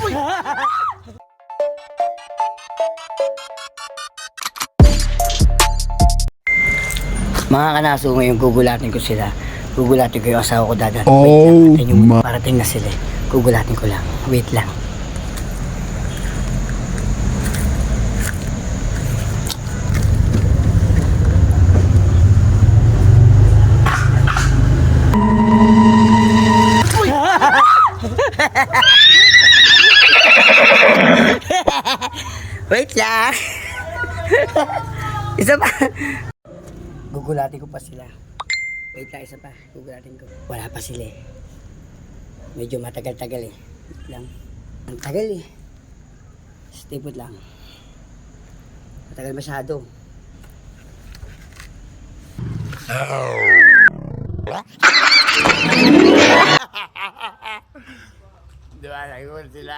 Mga kanaso, ngayon gugulatin ko sila. Gugulatin ko yung asawa ko, dadan. Oh, Wait lang, yung parating na sila. Gugulatin ko lang. Wait lang. Wait lang. Isa pa. Gugulatin ko pa sila. Wait lang, isa pa. Gugulatin ko. Wala pa sila eh. Medyo matagal-tagal eh. Wait lang. Ang tagal eh. Stay put lang. Matagal masyado. Di ba? Nagul sila.